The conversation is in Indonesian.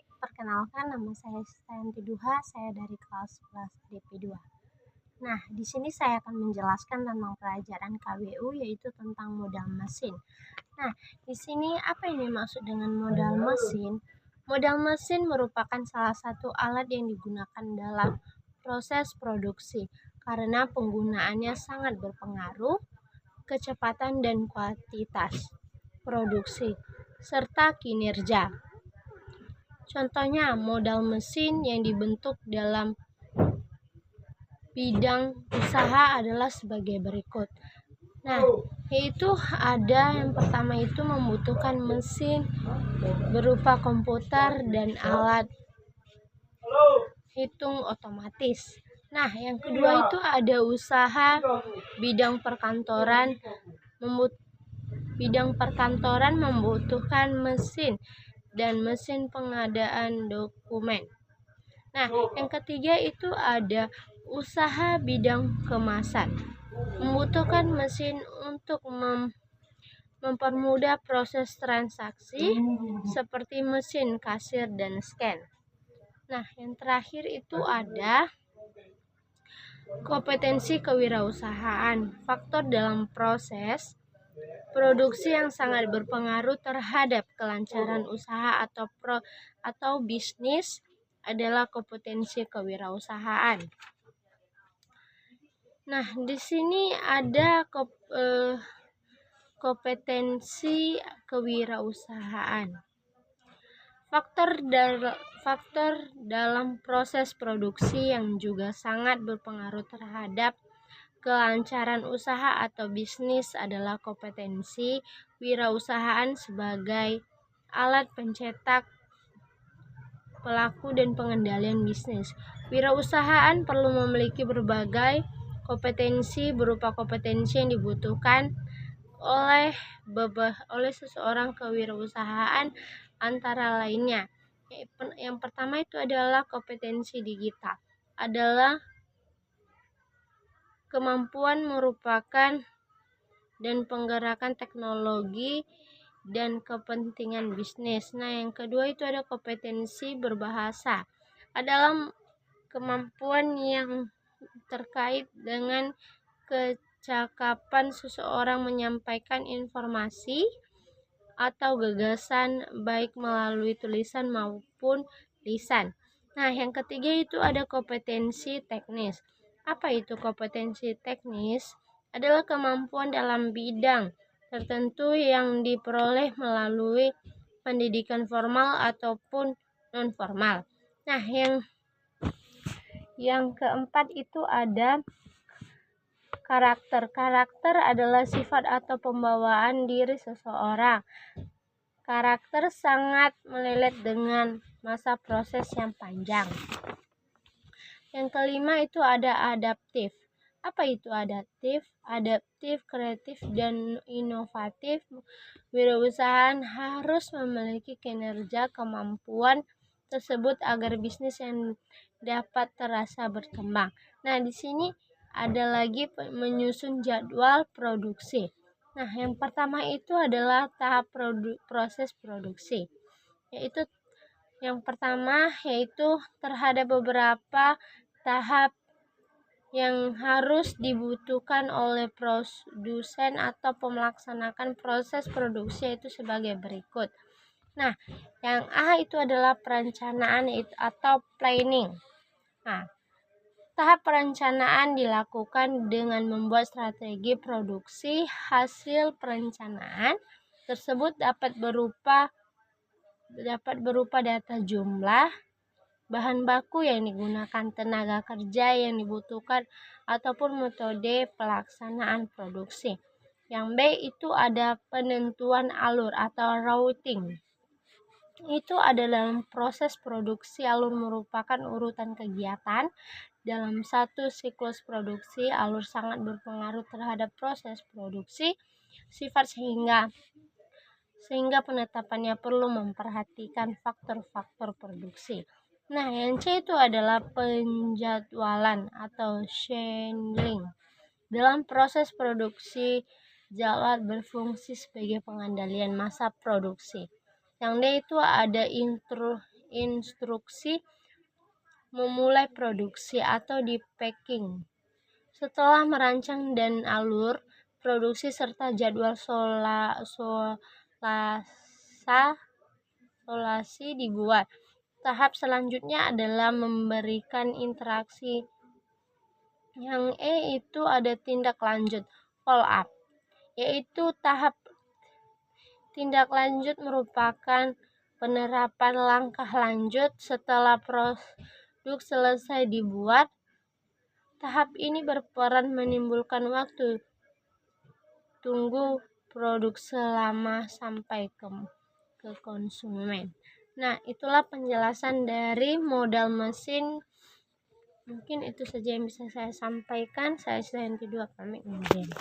Baik, perkenalkan nama saya Setayanti Duha, saya dari kelas 11 DP2. Nah, di sini saya akan menjelaskan tentang pelajaran KWU yaitu tentang modal mesin. Nah, di sini apa ini maksud dengan modal mesin? Modal mesin merupakan salah satu alat yang digunakan dalam proses produksi karena penggunaannya sangat berpengaruh kecepatan dan kuantitas produksi serta kinerja. Contohnya, modal mesin yang dibentuk dalam bidang usaha adalah sebagai berikut. Nah, yaitu ada yang pertama itu membutuhkan mesin berupa komputer dan alat hitung otomatis. Nah, yang kedua itu ada usaha bidang perkantoran. Bidang perkantoran membutuhkan mesin dan mesin pengadaan dokumen. Nah, yang ketiga itu ada usaha bidang kemasan. Membutuhkan mesin untuk mempermudah proses transaksi seperti mesin kasir dan scan. Nah, yang terakhir itu ada kompetensi kewirausahaan. Faktor dalam proses produksi yang sangat berpengaruh terhadap kelancaran usaha atau bisnis adalah kompetensi kewirausahaan. Nah, di sini ada kompetensi kewirausahaan. Faktor dalam proses produksi yang juga sangat berpengaruh terhadap kelancaran usaha atau bisnis adalah kompetensi wirausahaan sebagai alat pencetak pelaku dan pengendalian bisnis. Wirausahaan perlu memiliki berbagai kompetensi berupa kompetensi yang dibutuhkan oleh seseorang kewirausahaan antara lainnya. Yang pertama itu adalah kompetensi digital. Adalah kemampuan merupakan dan penggerakan teknologi dan kepentingan bisnis. Nah, yang kedua itu ada kompetensi berbahasa. Adalah kemampuan yang terkait dengan kecakapan seseorang menyampaikan informasi atau gagasan baik melalui tulisan maupun lisan. Nah, yang ketiga itu ada kompetensi teknis. Apa itu kompetensi teknis? Adalah kemampuan dalam bidang tertentu yang diperoleh melalui pendidikan formal ataupun non-formal. Nah, yang keempat itu ada karakter. Karakter adalah sifat atau pembawaan diri seseorang. Karakter sangat melilit dengan masa proses yang panjang. Yang kelima itu ada adaptif. Apa itu adaptif? Adaptif, kreatif, dan inovatif. Wirausahaan harus memiliki kinerja kemampuan tersebut agar bisnis yang dapat terasa berkembang. Nah, di sini ada lagi menyusun jadwal produksi. Nah, yang pertama itu adalah tahap proses produksi. Yaitu yang pertama yaitu terhadap beberapa tahap yang harus dibutuhkan oleh produsen atau melaksanakan proses produksi itu sebagai berikut. Nah, yang A itu adalah perencanaan atau planning. Nah, tahap perencanaan dilakukan dengan membuat strategi produksi. Hasil perencanaan tersebut dapat berupa data jumlah, bahan baku yang digunakan, tenaga kerja yang dibutuhkan, ataupun metode pelaksanaan produksi. Yang B itu ada penentuan alur atau routing. Itu ada dalam proses produksi. Alur merupakan urutan kegiatan dalam satu siklus produksi. Alur sangat berpengaruh terhadap proses produksi sifat sehingga penetapannya perlu memperhatikan faktor-faktor produksi. Nah, yang C itu adalah penjadwalan atau scheduling. Dalam proses produksi, jadwal berfungsi sebagai pengendalian masa produksi. Yang D itu ada instruksi memulai produksi atau di packing. Setelah merancang dan alur produksi serta jadwal solasi dibuat. Tahap selanjutnya adalah memberikan interaksi. Yang itu ada tindak lanjut, follow up, yaitu tahap tindak lanjut merupakan penerapan langkah lanjut setelah produk selesai dibuat. Tahap ini berperan menimbulkan waktu tunggu produk selama sampai ke konsumen. Nah, itulah penjelasan dari modal mesin. Mungkin itu saja yang bisa saya sampaikan. Saya Syanti 2 pamit undur diri.